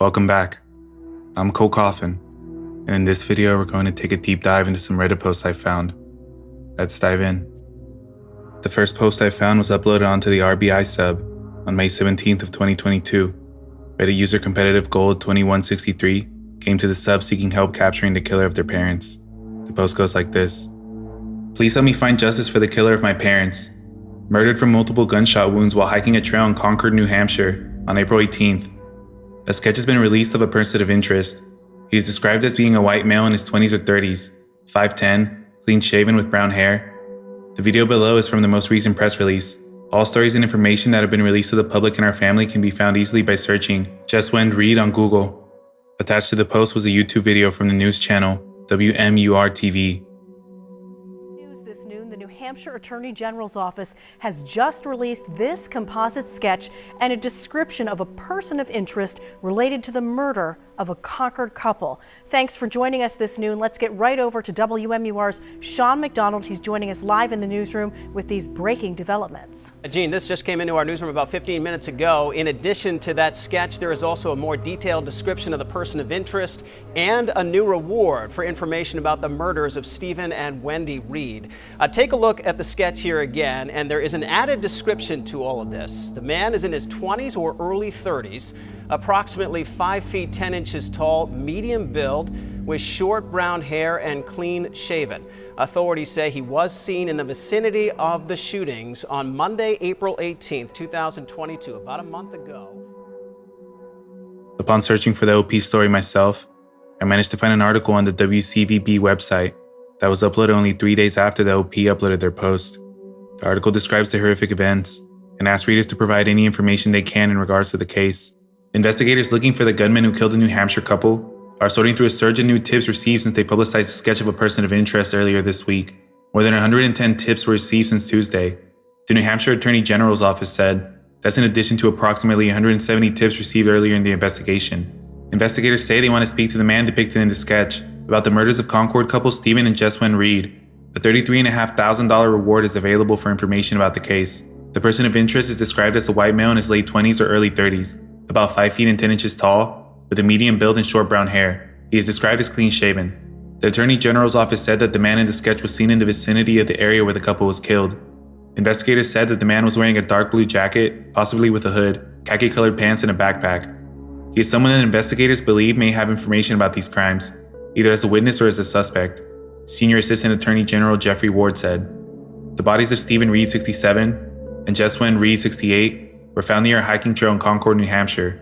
Welcome back. I'm Cole Coffin, and in this video we're going to take a deep dive into some Reddit posts I found. Let's dive in. The first post I found was uploaded onto the RBI sub on May 17th of 2022. Reddit user competitive gold 2163 came to the sub seeking help capturing the killer of their parents. The post goes like this. Please help me find justice for the killer of my parents. Murdered from multiple gunshot wounds while hiking a trail in Concord, New Hampshire on April 18th. A sketch has been released of a person of interest. He is described as being a white male in his 20s or 30s, 5'10", clean-shaven with brown hair. The video below is from the most recent press release. All stories and information that have been released to the public and our family can be found easily by searching Just Wend Read on Google. Attached to the post was a YouTube video from the news channel WMUR-TV. This noon, the New Hampshire Attorney General's office has just released this composite sketch and a description of a person of interest related to the murder of a Concord couple. Thanks for joining us this noon. Let's get right over to WMUR's Sean McDonald. He's joining us live in the newsroom with these breaking developments. Gene, this just came into our newsroom about 15 minutes ago. In addition to that sketch, there is also a more detailed description of the person of interest and a new reward for information about the murders of Stephen and Wendy Reed. Take a look at the sketch here again, and there is an added description to all of this. The man is in his 20s or early 30s, approximately 5 feet 10 inches tall, medium build, with short brown hair and clean shaven. Authorities say he was seen in the vicinity of the shootings on Monday, April 18th, 2022, about a month ago. Upon searching for the OP story myself, I managed to find an article on the WCVB website that was uploaded only 3 days after the OP uploaded their post. The article describes the horrific events and asks readers to provide any information they can in regards to the case. Investigators looking for the gunman who killed the New Hampshire couple are sorting through a surge of new tips received since they publicized a sketch of a person of interest earlier this week. More than 110 tips were received since Tuesday. The New Hampshire Attorney General's office said that's in addition to approximately 170 tips received earlier in the investigation. Investigators say they want to speak to the man depicted in the sketch about the murders of Concord couple Stephen and Just Wend Reed. A $33,500 reward is available for information about the case. The person of interest is described as a white male in his late 20s or early 30s, about 5 feet and 10 inches tall, with a medium build and short brown hair. He is described as clean-shaven. The Attorney General's office said that the man in the sketch was seen in the vicinity of the area where the couple was killed. Investigators said that the man was wearing a dark blue jacket, possibly with a hood, khaki-colored pants, and a backpack. He is someone that investigators believe may have information about these crimes, either as a witness or as a suspect. Senior Assistant Attorney General Jeffrey Ward said, "The bodies of Stephen Reed, 67, and Just Wend Reed, 68, were found near a hiking trail in Concord, New Hampshire.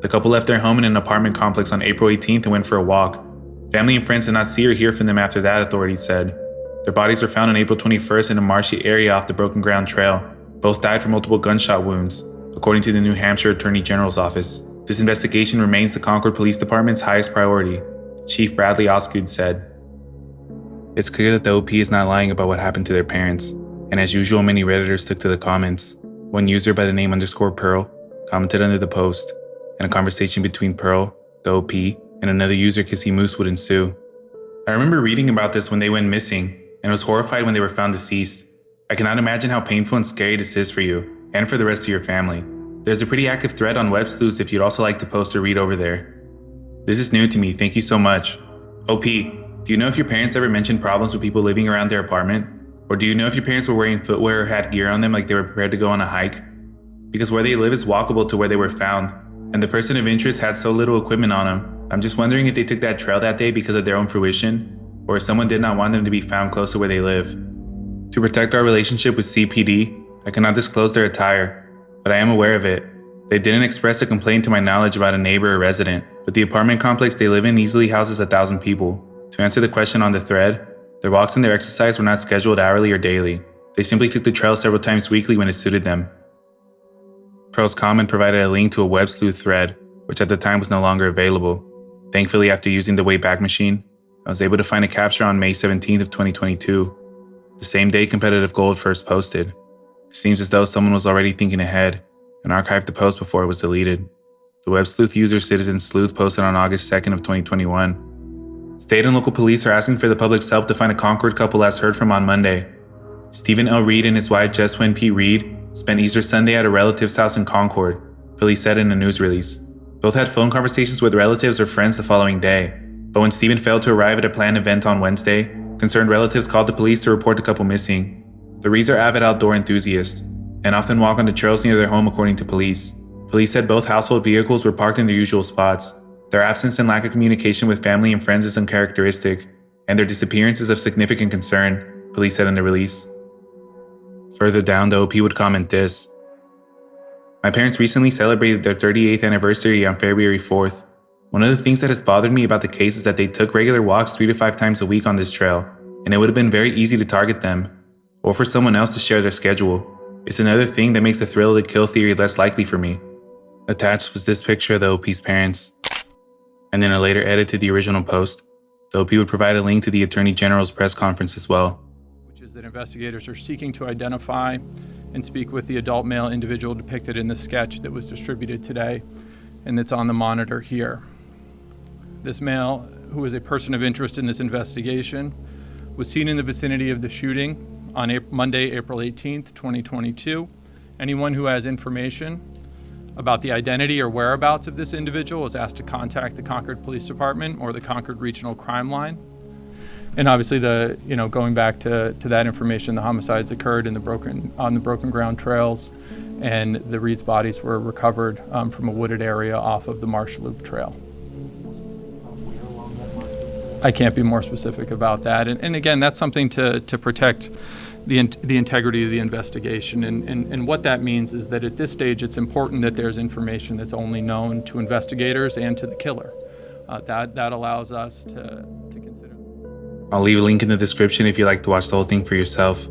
The couple left their home in an apartment complex on April 18th and went for a walk. Family and friends did not see or hear from them after that," authorities said. Their bodies were found on April 21st in a marshy area off the Broken Ground Trail. Both died from multiple gunshot wounds, according to the New Hampshire Attorney General's office. This investigation remains the Concord Police Department's highest priority, Chief Bradley Osgood said. It's clear that the OP is not lying about what happened to their parents, and as usual, many Redditors took to the comments. One user by the name _Pearl commented under the post, and a conversation between Pearl, the OP, and another user, Kissy Moose, would ensue. "I remember reading about this when they went missing, and was horrified when they were found deceased. I cannot imagine how painful and scary this is for you, and for the rest of your family. There's a pretty active thread on Web Sleuths if you'd also like to post or read over there. This is new to me, thank you so much. OP, do you know if your parents ever mentioned problems with people living around their apartment? Or do you know if your parents were wearing footwear or had gear on them like they were prepared to go on a hike? Because where they live is walkable to where they were found, and the person of interest had so little equipment on them. I'm just wondering if they took that trail that day because of their own fruition, or if someone did not want them to be found close to where they live. To protect our relationship with CPD, I cannot disclose their attire, but I am aware of it. They didn't express a complaint to my knowledge about a neighbor or resident, but the apartment complex they live in easily houses 1,000 people. To answer the question on the thread, their walks and their exercise were not scheduled hourly or daily. They simply took the trail several times weekly when it suited them." Pearl's comment provided a link to a Web Sleuth thread, which at the time was no longer available. Thankfully, after using the Wayback Machine, I was able to find a capture on May 17th of 2022, the same day Competitive Gold first posted. It seems as though someone was already thinking ahead and archived the post before it was deleted. The Web Sleuth user Citizen Sleuth posted on August 2nd of 2021. "State and local police are asking for the public's help to find a Concord couple last heard from on Monday. Stephen L. Reed and his wife Just Wend P. Reed spent Easter Sunday at a relative's house in Concord," police said in a news release. Both had phone conversations with relatives or friends the following day, but when Stephen failed to arrive at a planned event on Wednesday, concerned relatives called the police to report the couple missing. The Reeds are avid outdoor enthusiasts and often walk on the trails near their home, according to police. Police said both household vehicles were parked in their usual spots. Their absence and lack of communication with family and friends is uncharacteristic, and their disappearance is of significant concern, police said in the release. Further down, the OP would comment this: "My parents recently celebrated their 38th anniversary on February 4th. One of the things that has bothered me about the case is that they took regular walks 3 to 5 times a week on this trail, and it would have been very easy to target them, or for someone else to share their schedule. It's another thing that makes the thrill of the kill theory less likely for me." Attached was this picture of the OP's parents. And in a later edit to the original post, the OP would provide a link to the Attorney General's press conference as well. Which is that investigators are seeking to identify and speak with the adult male individual depicted in the sketch that was distributed today and that's on the monitor here. This male, who is a person of interest in this investigation, was seen in the vicinity of the shooting on Monday, April 18th, 2022. Anyone who has information about the identity or whereabouts of this individual is asked to contact the Concord Police Department or the Concord Regional Crime Line. And obviously, going back to that information, the homicides occurred on the broken ground trails, and the Reed's bodies were recovered from a wooded area off of the Marsh Loop Trail. I can't be more specific about that. And again, that's something to protect the integrity of the investigation. And what that means is that at this stage, it's important that there's information that's only known to investigators and to the killer. That allows us to consider. I'll leave a link in the description if you'd like to watch the whole thing for yourself.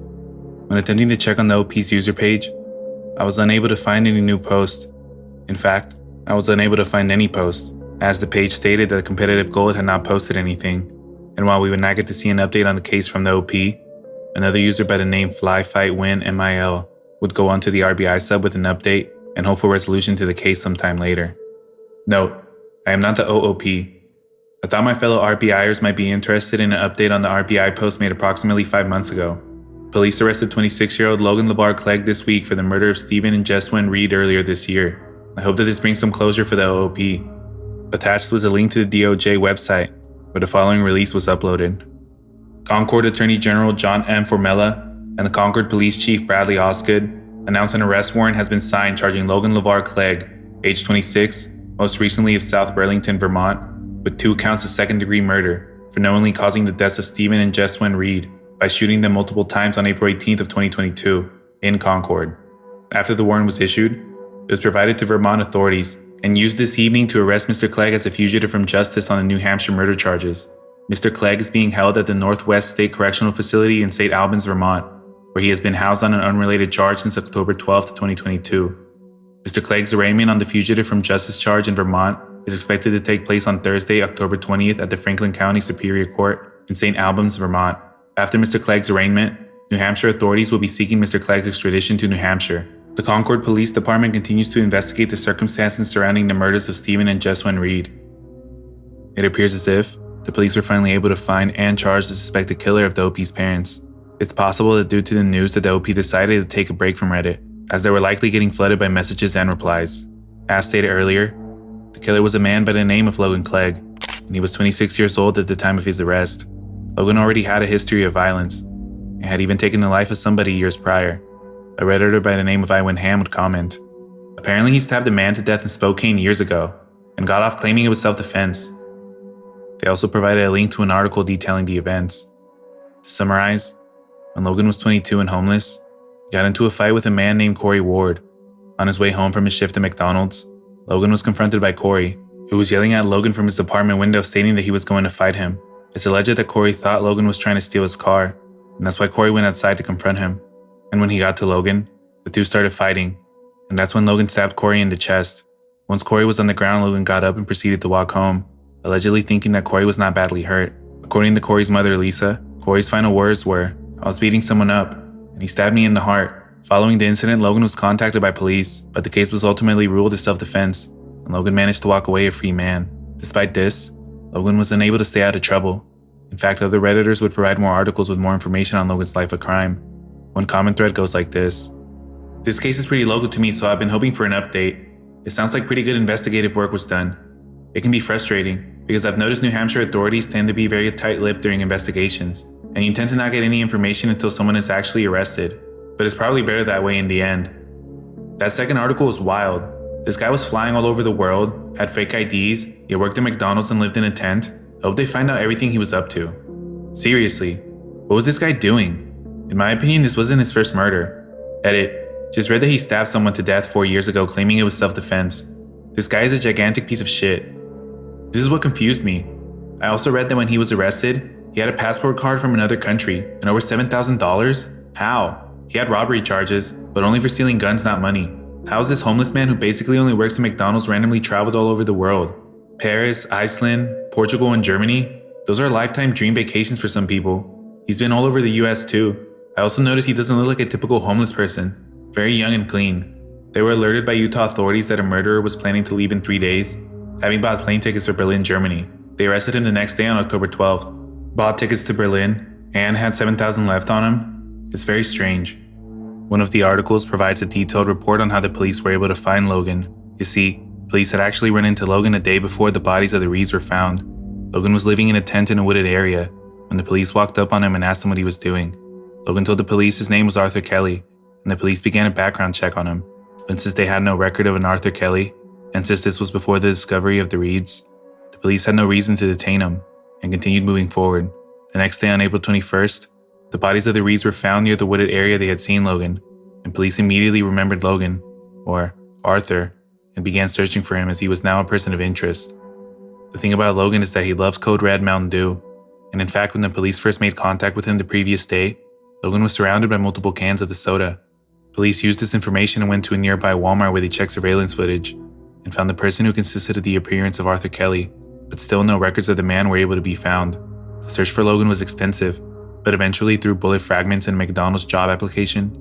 When attempting to check on the OP's user page, I was unable to find any new posts. In fact, I was unable to find any posts, as the page stated that Competitive Gold had not posted anything. And while we would not get to see an update on the case from the OP, another user by the name FlyFightWinMIL would go onto the RBI sub with an update and hope for resolution to the case sometime later. Note, I am not the OOP. I thought my fellow RBIers might be interested in an update on the RBI post made approximately 5 months ago. Police arrested 26-year-old Logan LeBar Clegg this week for the murder of Stephen and Jeswyn Reed earlier this year. I hope that this brings some closure for the OOP. Attached was a link to the DOJ website, where the following release was uploaded. Concord Attorney General John M. Formella and the Concord Police Chief Bradley Osgood announced an arrest warrant has been signed charging Logan LeVar Clegg, age 26, most recently of South Burlington, Vermont, with 2 counts of second-degree murder for knowingly causing the deaths of Stephen and Jeswyn Reed by shooting them multiple times on April 18th of 2022 in Concord. After the warrant was issued, it was provided to Vermont authorities and used this evening to arrest Mr. Clegg as a fugitive from justice on the New Hampshire murder charges. Mr. Clegg is being held at the Northwest State Correctional Facility in St. Albans, Vermont, where he has been housed on an unrelated charge since October 12, 2022. Mr. Clegg's arraignment on the fugitive from justice charge in Vermont is expected to take place on Thursday, October 20th at the Franklin County Superior Court in St. Albans, Vermont. After Mr. Clegg's arraignment, New Hampshire authorities will be seeking Mr. Clegg's extradition to New Hampshire. The Concord Police Department continues to investigate the circumstances surrounding the murders of Stephen and Jeswyn Reed. It appears as if the police were finally able to find and charge the suspected killer of the OP's parents. It's possible that due to the news that the OP decided to take a break from Reddit, as they were likely getting flooded by messages and replies. As stated earlier, the killer was a man by the name of Logan Clegg, and he was 26 years old at the time of his arrest. Logan already had a history of violence, and had even taken the life of somebody years prior. A Redditor by the name of Iwin Ham would comment, "Apparently he stabbed a man to death in Spokane years ago, and got off claiming it was self-defense." They also provided a link to an article detailing the events. To summarize, when Logan was 22 and homeless, he got into a fight with a man named Corey Ward. On his way home from his shift at McDonald's, Logan was confronted by Corey, who was yelling at Logan from his apartment window stating that he was going to fight him. It's alleged that Corey thought Logan was trying to steal his car, and that's why Corey went outside to confront him. And when he got to Logan, the two started fighting, and that's when Logan stabbed Corey in the chest. Once Corey was on the ground, Logan got up and proceeded to walk home, allegedly thinking that Corey was not badly hurt. According to Corey's mother, Lisa, Corey's final words were, "I was beating someone up, and he stabbed me in the heart." Following the incident, Logan was contacted by police, but the case was ultimately ruled as self-defense, and Logan managed to walk away a free man. Despite this, Logan was unable to stay out of trouble. In fact, other Redditors would provide more articles with more information on Logan's life of crime. One common thread goes like this: "This case is pretty local to me, so I've been hoping for an update. It sounds like pretty good investigative work was done. It can be frustrating, because I've noticed New Hampshire authorities tend to be very tight-lipped during investigations, and you tend to not get any information until someone is actually arrested. But it's probably better that way in the end. That second article was wild. This guy was flying all over the world, had fake IDs, he worked at McDonald's and lived in a tent. I hope they find out everything he was up to. Seriously, what was this guy doing? In my opinion, this wasn't his first murder. Edit. Just read that he stabbed someone to death 4 years ago claiming it was self-defense. This guy is a gigantic piece of shit. This is what confused me. I also read that when he was arrested, he had a passport card from another country and over $7,000? How? He had robbery charges, but only for stealing guns, not money. How is this homeless man who basically only works at McDonald's randomly traveled all over the world? Paris, Iceland, Portugal, and Germany? Those are lifetime dream vacations for some people. He's been all over the US too. I also noticed he doesn't look like a typical homeless person. Very young and clean. They were alerted by Utah authorities that a murderer was planning to leave in 3 days, having bought plane tickets for Berlin, Germany. They arrested him the next day on October 12th. Bought tickets to Berlin, and had $7,000 left on him. It's very strange. One of the articles provides a detailed report on how the police were able to find Logan. You see, police had actually run into Logan a day before the bodies of the Reeds were found. Logan was living in a tent in a wooded area when the police walked up on him and asked him what he was doing. Logan told the police his name was Arthur Kelly, and the police began a background check on him. But since they had no record of an Arthur Kelly, and since this was before the discovery of the Reeds, the police had no reason to detain him and continued moving forward. The next day on April 21st, the bodies of the Reeds were found near the wooded area they had seen Logan, and police immediately remembered Logan, or Arthur, and began searching for him as he was now a person of interest. The thing about Logan is that he loves Code Red Mountain Dew, and in fact when the police first made contact with him the previous day, Logan was surrounded by multiple cans of the soda. Police used this information and went to a nearby Walmart where they checked surveillance footage, and found the person who consisted of the appearance of Arthur Kelly, but still no records of the man were able to be found. The search for Logan was extensive, but eventually through bullet fragments and McDonald's job application,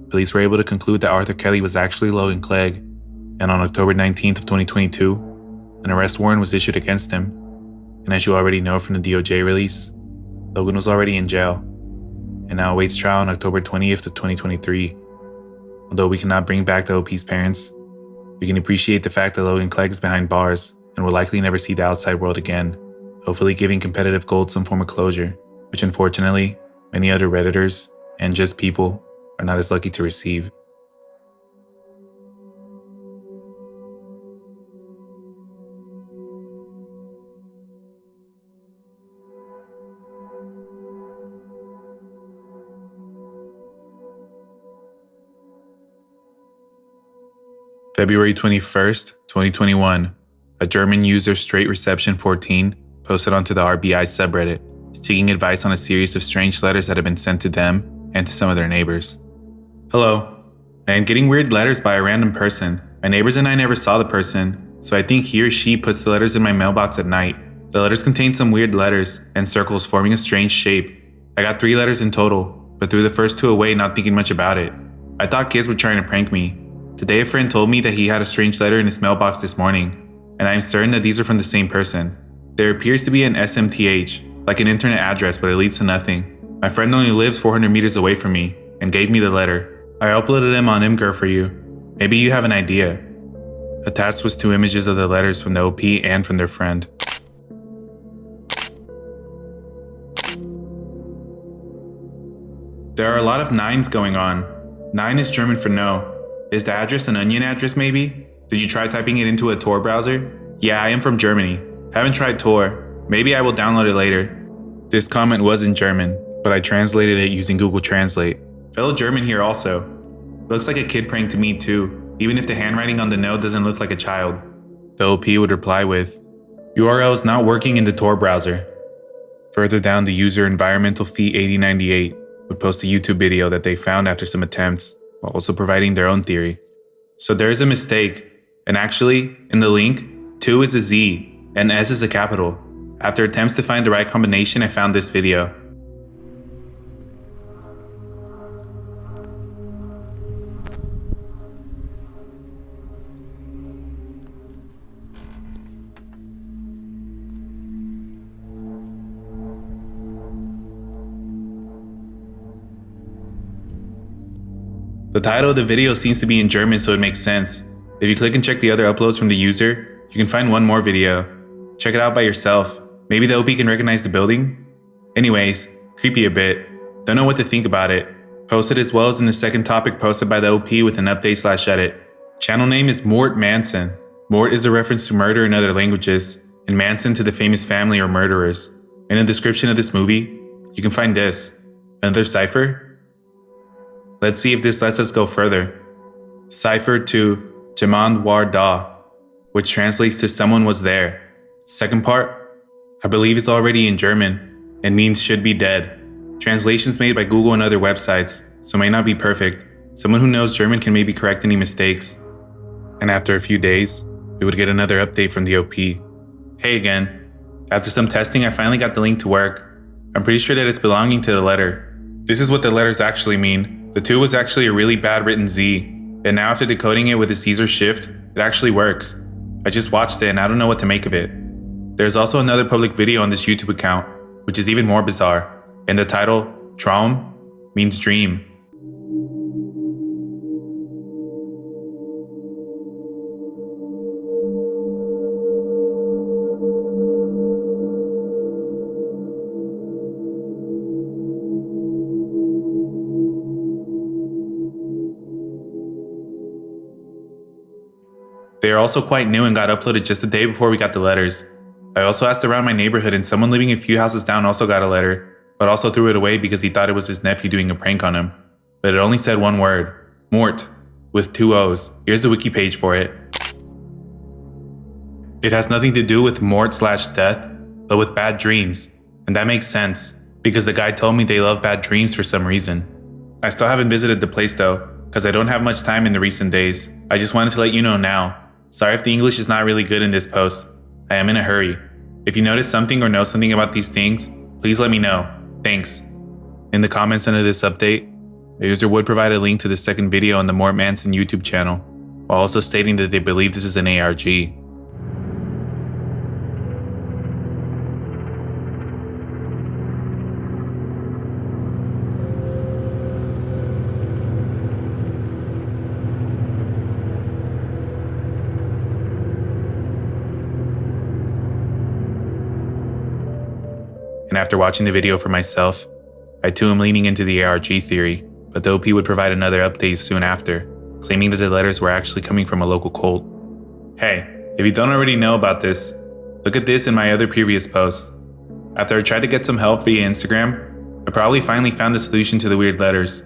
police were able to conclude that Arthur Kelly was actually Logan Clegg, and on October 19th of 2022, an arrest warrant was issued against him. And as you already know from the DOJ release, Logan was already in jail, and now awaits trial on October 20th of 2023. Although we cannot bring back the OP's parents, we can appreciate the fact that Logan Clegg is behind bars and will likely never see the outside world again, hopefully giving competitive gold some form of closure, which unfortunately, many other Redditors, and just people, are not as lucky to receive. February 21st, 2021, a German user Straight Reception 14 posted onto the RBI subreddit, seeking advice on a series of strange letters that had been sent to them and to some of their neighbors. Hello, I am getting weird letters by a random person. My neighbors and I never saw the person, so I think he or she puts the letters in my mailbox at night. The letters contain some weird letters and circles forming a strange shape. I got 3 letters in total, but threw the first 2 away not thinking much about it. I thought kids were trying to prank me. Today a friend told me that he had a strange letter in his mailbox this morning, and I am certain that these are from the same person. There appears to be an SMTH, like an internet address, but it leads to nothing. My friend only lives 400 meters away from me, and gave me the letter. I uploaded them on Imgur for you. Maybe you have an idea. Attached was 2 images of the letters from the OP and from their friend. There are a lot of 9s going on. 9 is German for no. Is the address an onion address maybe? Did you try typing it into a Tor browser? Yeah, I am from Germany. Haven't tried Tor. Maybe I will download it later. This comment was in German, but I translated it using Google Translate. Fellow German here also. Looks like a kid prank to me too, even if the handwriting on the note doesn't look like a child. The OP would reply with, URL is not working in the Tor browser. Further down, the user Environmental Fee 8098 would post a YouTube video that they found after some attempts, while also providing their own theory. So there is a mistake, and actually, in the link, 2 is a Z, and S is a capital. After attempts to find the right combination, I found this video. The title of the video seems to be in German, so it makes sense. If you click and check the other uploads from the user, you can find one more video. Check it out by yourself. Maybe the OP can recognize the building? Anyways, creepy a bit. Don't know what to think about it. Posted as well as in the second topic posted by the OP with an update/edit. Channel name is Mort Manson. Mort is a reference to murder in other languages, and Manson to the famous family or murderers. In the description of this movie, you can find this. Another cipher? Let's see if this lets us go further. Cipher to Jamand War Da, which translates to someone was there. Second part, I believe is already in German, and means should be dead. Translations made by Google and other websites, so may not be perfect. Someone who knows German can maybe correct any mistakes. And after a few days, we would get another update from the OP. Hey again. After some testing, I finally got the link to work. I'm pretty sure that it's belonging to the letter. This is what the letters actually mean. The 2 was actually a really bad written Z, and now after decoding it with a Caesar shift, it actually works. I just watched it and I don't know what to make of it. There's also another public video on this YouTube account, which is even more bizarre. And the title, Traum, means dream. They are also quite new and got uploaded just the day before we got the letters. I also asked around my neighborhood and someone living a few houses down also got a letter, but also threw it away because he thought it was his nephew doing a prank on him. But it only said one word, Mort, with 2 O's. Here's the wiki page for it. It has nothing to do with mort/death, but with bad dreams. And that makes sense, because the guy told me they love bad dreams for some reason. I still haven't visited the place though, because I don't have much time in the recent days. I just wanted to let you know now. Sorry if the English is not really good in this post. I am in a hurry. If you notice something or know something about these things, please let me know. Thanks. In the comments under this update, a user would provide a link to the second video on the Mort Manson YouTube channel, while also stating that they believe this is an ARG. And after watching the video for myself, I too am leaning into the ARG theory, but the OP would provide another update soon after, claiming that the letters were actually coming from a local cult. Hey, if you don't already know about this, look at this in my other previous post. After I tried to get some help via Instagram, I probably finally found the solution to the weird letters.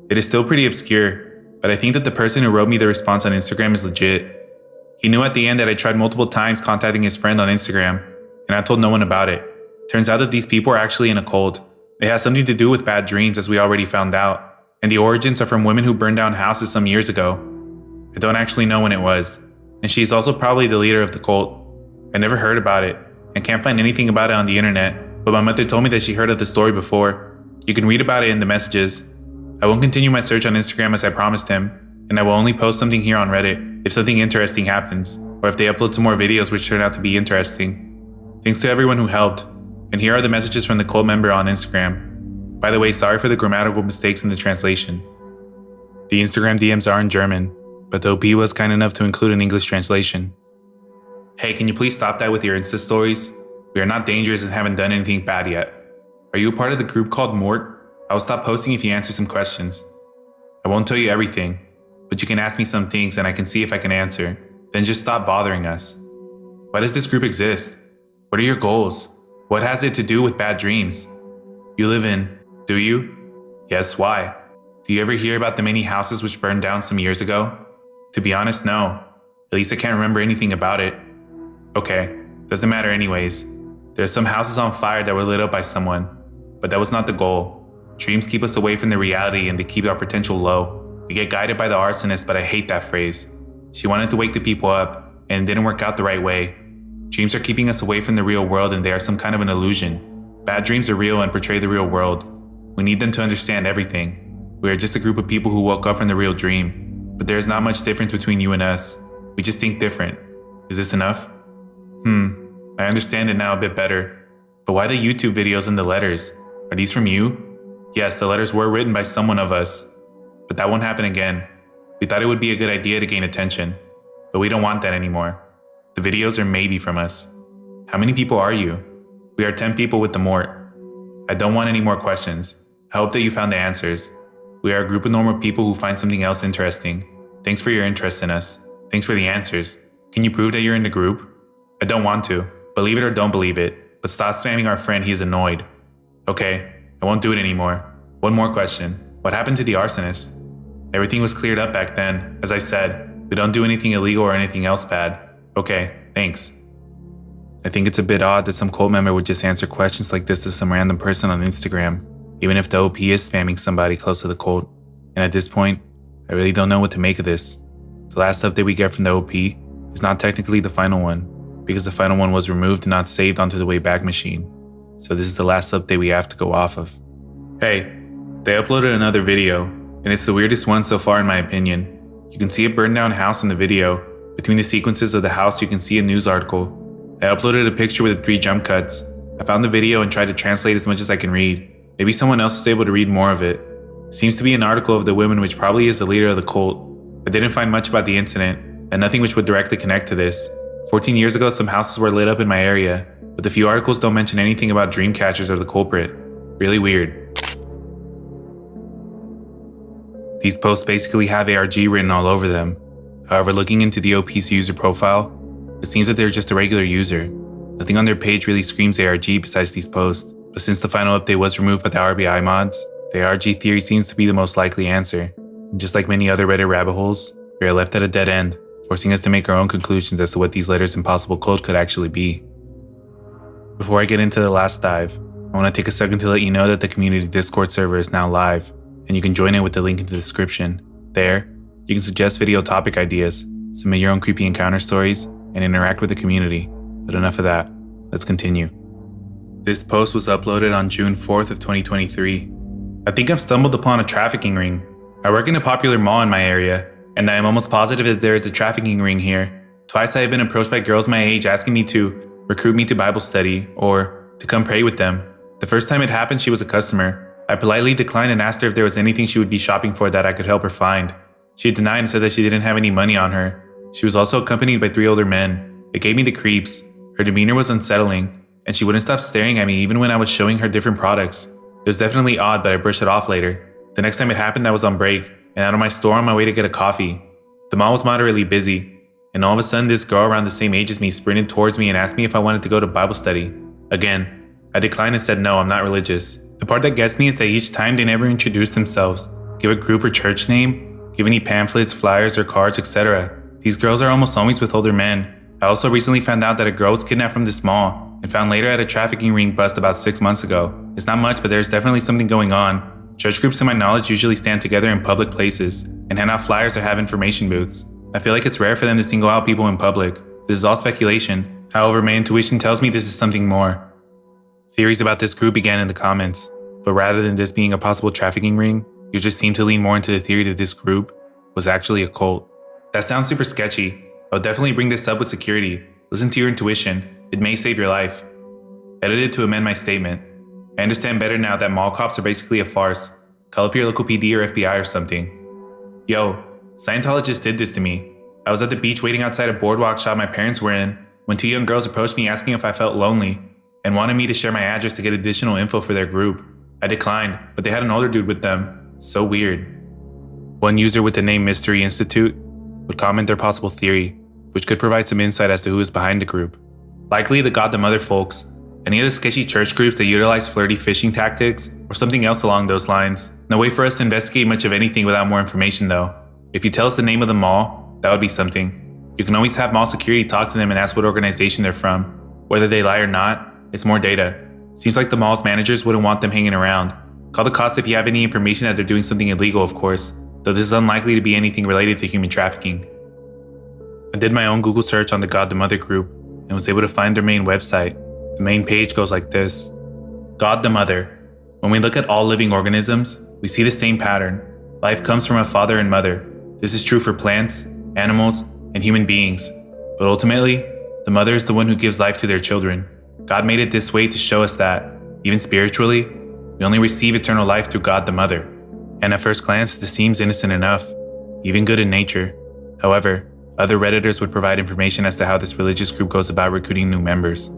It is still pretty obscure, but I think that the person who wrote me the response on Instagram is legit. He knew at the end that I tried multiple times contacting his friend on Instagram, and I told no one about it. Turns out that these people are actually in a cult. It has something to do with bad dreams, as we already found out, and the origins are from women who burned down houses some years ago. I don't actually know when it was, and she's also probably the leader of the cult. I never heard about it, and can't find anything about it on the internet, but my mother told me that she heard of the story before. You can read about it in the messages. I won't continue my search on Instagram as I promised him, and I will only post something here on Reddit if something interesting happens, or if they upload some more videos which turn out to be interesting. Thanks to everyone who helped. And here are the messages from the cult member on Instagram. By the way, sorry for the grammatical mistakes in the translation. The Instagram DMs are in German, but the OP was kind enough to include an English translation. Hey, can you please stop that with your Insta stories? We are not dangerous and haven't done anything bad yet. Are you a part of the group called Mort? I will stop posting if you answer some questions. I won't tell you everything, but you can ask me some things and I can see if I can answer. Then just stop bothering us. Why does this group exist? What are your goals? What has it to do with bad dreams? You live in, do you? Yes, why? Do you ever hear about the many houses which burned down some years ago? To be honest, no. At least I can't remember anything about it. Okay, doesn't matter anyways. There are some houses on fire that were lit up by someone, but that was not the goal. Dreams keep us away from the reality and they keep our potential low. We get guided by the arsonist, but I hate that phrase. She wanted to wake the people up, and it didn't work out the right way. Dreams are keeping us away from the real world and they are some kind of an illusion. Bad dreams are real and portray the real world. We need them to understand everything. We are just a group of people who woke up from the real dream. But there is not much difference between you and us. We just think different. Is this enough? I understand it now a bit better. But why the YouTube videos and the letters? Are these from you? Yes, the letters were written by someone of us. But that won't happen again. We thought it would be a good idea to gain attention. but we don't want that anymore. The videos are maybe from us. How many people are you? We are 10 people with the Mort. I don't want any more questions. I hope that you found the answers. We are a group of normal people who find something else interesting. Thanks for your interest in us. Thanks for the answers. Can you prove that you're in the group? I don't want to. Believe it or don't believe it, but stop spamming our friend, he's annoyed. Okay, I won't do it anymore. One more question. What happened to the arsonist? Everything was cleared up back then. As I said, we don't do anything illegal or anything else bad. Okay, thanks. I think it's a bit odd that some cult member would just answer questions like this to some random person on Instagram, even if the OP is spamming somebody close to the cult. And at this point, I really don't know what to make of this. The last update we get from the OP is not technically the final one, because the final one was removed and not saved onto the Wayback Machine. So this is the last update we have to go off of. Hey, they uploaded another video, and it's the weirdest one so far in my opinion. You can see a burned down house in the video. Between the sequences of the house you can see a news article. I uploaded a picture with the 3 jump cuts. I found the video and tried to translate as much as I can read. Maybe someone else was able to read more of it. Seems to be an article of the woman which probably is the leader of the cult. I didn't find much about the incident, and nothing which would directly connect to this. 14 years ago some houses were lit up in my area, but the few articles don't mention anything about dream catchers or the culprit. Really weird. These posts basically have ARG written all over them. However, looking into the OP's user profile, it seems that they're just a regular user. Nothing on their page really screams ARG besides these posts, but since the final update was removed by the RBI mods, the ARG theory seems to be the most likely answer. And just like many other Reddit rabbit holes, we are left at a dead end, forcing us to make our own conclusions as to what these letters and possible code could actually be. Before I get into the last dive, I want to take a second to let you know that the community Discord server is now live, and you can join it with the link in the description. There, you can suggest video topic ideas, submit your own creepy encounter stories, and interact with the community. But enough of that, let's continue. This post was uploaded on June 4th of 2023. I think I've stumbled upon a trafficking ring. I work in a popular mall in my area, and I am almost positive that there is a trafficking ring here. Twice I have been approached by girls my age asking me to recruit me to Bible study or to come pray with them. The first time it happened, she was a customer. I politely declined and asked her if there was anything she would be shopping for that I could help her find. She denied and said that she didn't have any money on her. She was also accompanied by 3 older men. It gave me the creeps. Her demeanor was unsettling, and she wouldn't stop staring at me even when I was showing her different products. It was definitely odd, but I brushed it off later. The next time it happened, I was on break and out of my store on my way to get a coffee. The mall was moderately busy, and all of a sudden this girl around the same age as me sprinted towards me and asked me if I wanted to go to Bible study. Again, I declined and said no, I'm not religious. The part that gets me is that each time they never introduced themselves, give a group or church name, give any pamphlets, flyers, or cards, etc. These girls are almost always with older men. I also recently found out that a girl was kidnapped from this mall and found later at a trafficking ring bust about 6 months ago. It's not much, but there's definitely something going on. Church groups to my knowledge usually stand together in public places and hand out flyers or have information booths. I feel like it's rare for them to single out people in public. This is all speculation. However, my intuition tells me this is something more. Theories about this group began in the comments, but rather than this being a possible trafficking ring, users seem to lean more into the theory that this group was actually a cult. That sounds super sketchy. I would definitely bring this up with security. Listen to your intuition. It may save your life. Edited to amend my statement. I understand better now that mall cops are basically a farce. Call up your local PD or FBI or something. Yo, Scientologists did this to me. I was at the beach waiting outside a boardwalk shop my parents were in when 2 young girls approached me asking if I felt lonely and wanted me to share my address to get additional info for their group. I declined, but they had an older dude with them. So weird. One user with the name Mystery Institute would comment their possible theory, which could provide some insight as to who is behind the group. Likely the God the Mother folks, any of the sketchy church groups that utilize flirty phishing tactics, or something else along those lines. No way for us to investigate much of anything without more information though. If you tell us the name of the mall, that would be something. You can always have mall security talk to them and ask what organization they're from. Whether they lie or not, it's more data. Seems like the mall's managers wouldn't want them hanging around. Call the cops if you have any information that they're doing something illegal, of course, though this is unlikely to be anything related to human trafficking. I did my own Google search on the God the Mother group and was able to find their main website. The main page goes like this. God the Mother. When we look at all living organisms, we see the same pattern. Life comes from a father and mother. This is true for plants, animals, and human beings. But ultimately, the mother is the one who gives life to their children. God made it this way to show us that, even spiritually, we only receive eternal life through God the Mother. And at first glance, this seems innocent enough, even good in nature. However, Other Redditors would provide information as to how this religious group goes about recruiting new members.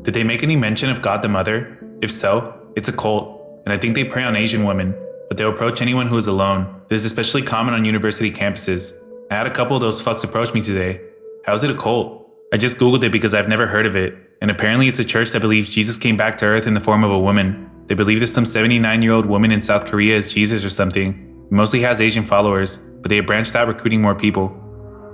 Did they make any mention of God the Mother? If so, it's a cult, and I think they prey on Asian women, but they'll approach anyone who is alone. This is especially common on university campuses. I had a couple of those fucks approach me today. How is it a cult? I just googled it because I've never heard of it, and apparently it's a church that believes Jesus came back to Earth in the form of a woman. They believe there's some 79-year-old woman in South Korea as Jesus or something. It mostly has Asian followers, but they have branched out recruiting more people.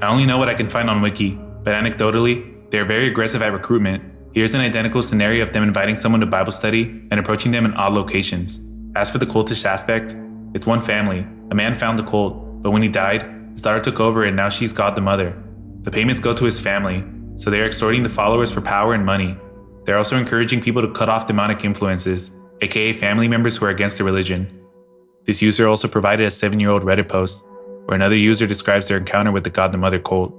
I only know what I can find on Wiki, but anecdotally, they are very aggressive at recruitment. Here's an identical scenario of them inviting someone to Bible study and approaching them in odd locations. As for the cultish aspect, it's one family. A man found the cult, but when he died, his daughter took over and now she's God the Mother. The payments go to his family, so they are extorting the followers for power and money. They're also encouraging people to cut off demonic influences, aka family members who are against the religion. This user also provided a 7-year-old Reddit post, where another user describes their encounter with the God the Mother cult.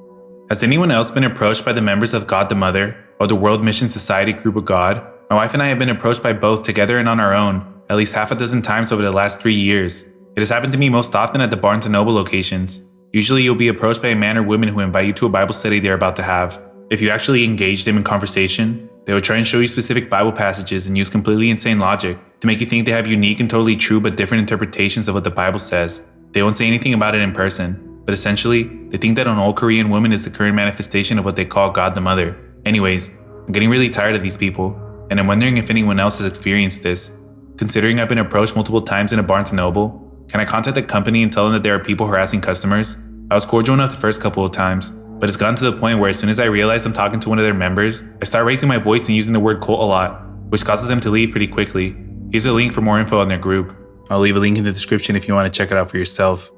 Has anyone else been approached by the members of God the Mother or the World Mission Society Group of God? My wife and I have been approached by both together and on our own, at least half a dozen times over the last 3 years. It has happened to me most often at the Barnes & Noble locations. Usually you'll be approached by a man or woman who invite you to a Bible study they're about to have. If you actually engage them in conversation, they will try and show you specific Bible passages and use completely insane logic to make you think they have unique and totally true but different interpretations of what the Bible says. They won't say anything about it in person, but essentially, they think that an old Korean woman is the current manifestation of what they call God the Mother. Anyways, I'm getting really tired of these people, and I'm wondering if anyone else has experienced this. Considering I've been approached multiple times in a Barnes & Noble, can I contact the company and tell them that there are people harassing customers? I was cordial enough the first couple of times, but it's gotten to the point where as soon as I realize I'm talking to one of their members, I start raising my voice and using the word cult a lot, which causes them to leave pretty quickly. Here's a link for more info on their group. I'll leave a link in the description if you want to check it out for yourself.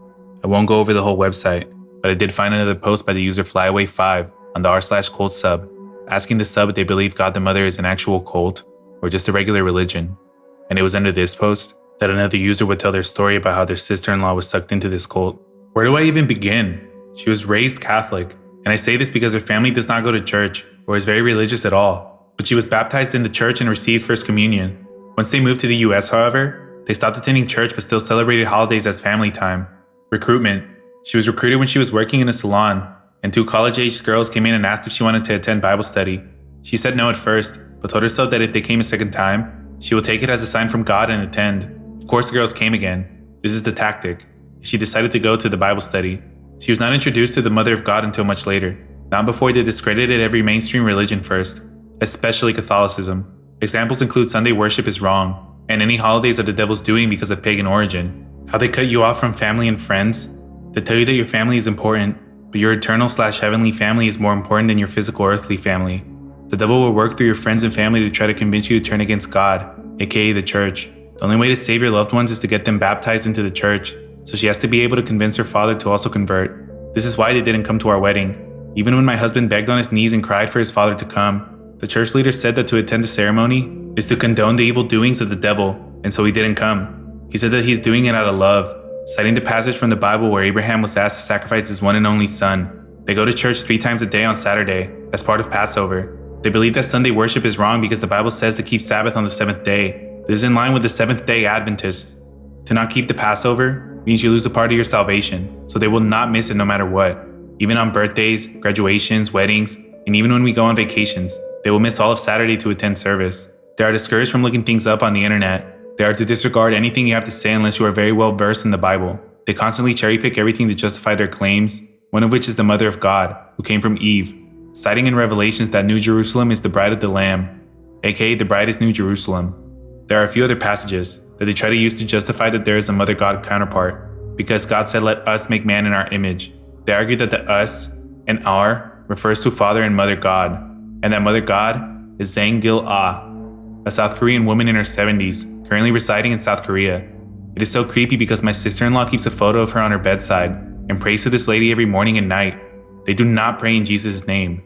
I won't go over the whole website, but I did find another post by the user Flyaway5 on the r/cult sub, asking the sub if they believe God the Mother is an actual cult or just a regular religion. And it was under this post that another user would tell their story about how their sister-in-law was sucked into this cult. Where do I even begin? She was raised Catholic, and I say this because her family does not go to church or is very religious at all, but she was baptized in the church and received First Communion. Once they moved to the US, however, they stopped attending church but still celebrated holidays as family time. Recruitment. She was recruited when she was working in a salon, and 2 college-aged girls came in and asked if she wanted to attend Bible study. She said no at first, but told herself that if they came a second time, she will take it as a sign from God and attend. Of course the girls came again. This is the tactic. She decided to go to the Bible study. She was not introduced to the Mother of God until much later, not before they discredited every mainstream religion first, especially Catholicism. Examples include Sunday worship is wrong, and any holidays are the devil's doing because of pagan origin. How they cut you off from family and friends. They tell you that your family is important, but your eternal/heavenly family is more important than your physical earthly family. The devil will work through your friends and family to try to convince you to turn against God, aka the church. The only way to save your loved ones is to get them baptized into the church, so she has to be able to convince her father to also convert. This is why they didn't come to our wedding. Even when my husband begged on his knees and cried for his father to come, the church leader said that to attend the ceremony is to condone the evil doings of the devil, and so he didn't come. He said that he's doing it out of love, citing the passage from the Bible where Abraham was asked to sacrifice his one and only son. They go to church 3 times a day on Saturday, as part of Passover. They believe that Sunday worship is wrong because the Bible says to keep Sabbath on the 7th day. This is in line with the Seventh-day Adventists. To not keep the Passover means you lose a part of your salvation, so they will not miss it no matter what. Even on birthdays, graduations, weddings, and even when we go on vacations, they will miss all of Saturday to attend service. They are discouraged from looking things up on the internet. They are to disregard anything you have to say unless you are very well versed in the Bible. They constantly cherry pick everything to justify their claims, one of which is the Mother of God, who came from Eve, citing in Revelations that New Jerusalem is the bride of the Lamb, aka the bride is New Jerusalem. There are a few other passages that they try to use to justify that there is a Mother God counterpart, because God said, "Let us make man in our image." They argue that the us and our refers to Father and Mother God, and that Mother God is Zhang Gil-ah, a South Korean woman in her 70s, currently residing in South Korea. It is so creepy because my sister-in-law keeps a photo of her on her bedside and prays to this lady every morning and night. They do not pray in Jesus' name.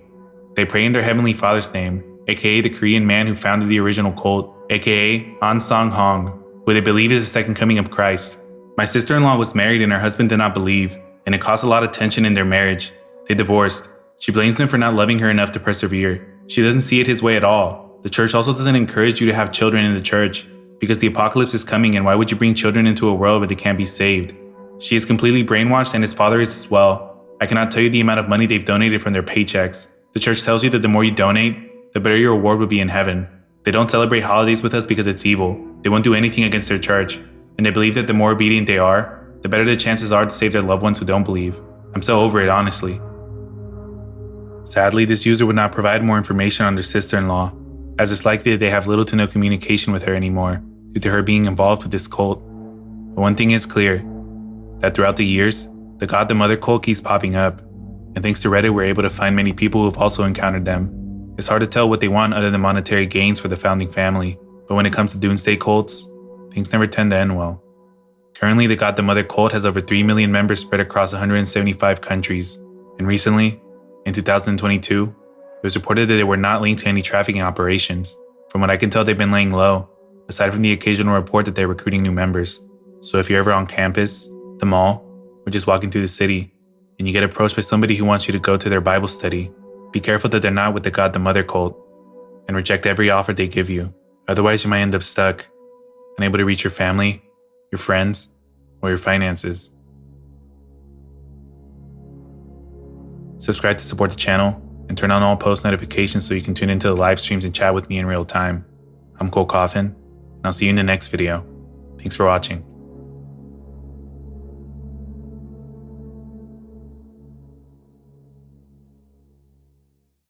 They pray in their Heavenly Father's name, aka the Korean man who founded the original cult, aka An Sang-hong, who they believe is the second coming of Christ. My sister-in-law was married and her husband did not believe, and it caused a lot of tension in their marriage. They divorced. She blames him for not loving her enough to persevere. She doesn't see it his way at all. The church also doesn't encourage you to have children in the church, because the apocalypse is coming and why would you bring children into a world where they can't be saved? She is completely brainwashed and his father is as well. I cannot tell you the amount of money they've donated from their paychecks. The church tells you that the more you donate, the better your reward will be in heaven. They don't celebrate holidays with us because it's evil. They won't do anything against their church. And they believe that the more obedient they are, the better the chances are to save their loved ones who don't believe. I'm so over it, honestly. Sadly, this user would not provide more information on their sister-in-law, as it's likely that they have little to no communication with her anymore, due to her being involved with this cult. But one thing is clear, that throughout the years, the God the Mother cult keeps popping up, and thanks to Reddit we're able to find many people who have also encountered them. It's hard to tell what they want other than monetary gains for the founding family, but when it comes to doomsday cults, things never tend to end well. Currently, the God the Mother cult has over 3 million members spread across 175 countries, and recently, in 2022, it was reported that they were not linked to any trafficking operations. From what I can tell, they've been laying low, aside from the occasional report that they're recruiting new members. So if you're ever on campus, the mall, or just walking through the city, and you get approached by somebody who wants you to go to their Bible study, be careful that they're not with the God the Mother cult, and reject every offer they give you. Otherwise, you might end up stuck, unable to reach your family, your friends, or your finances. Subscribe to support the channel, and turn on all post notifications so you can tune into the live streams and chat with me in real time. I'm Cole Coffin, and I'll see you in the next video. Thanks for watching.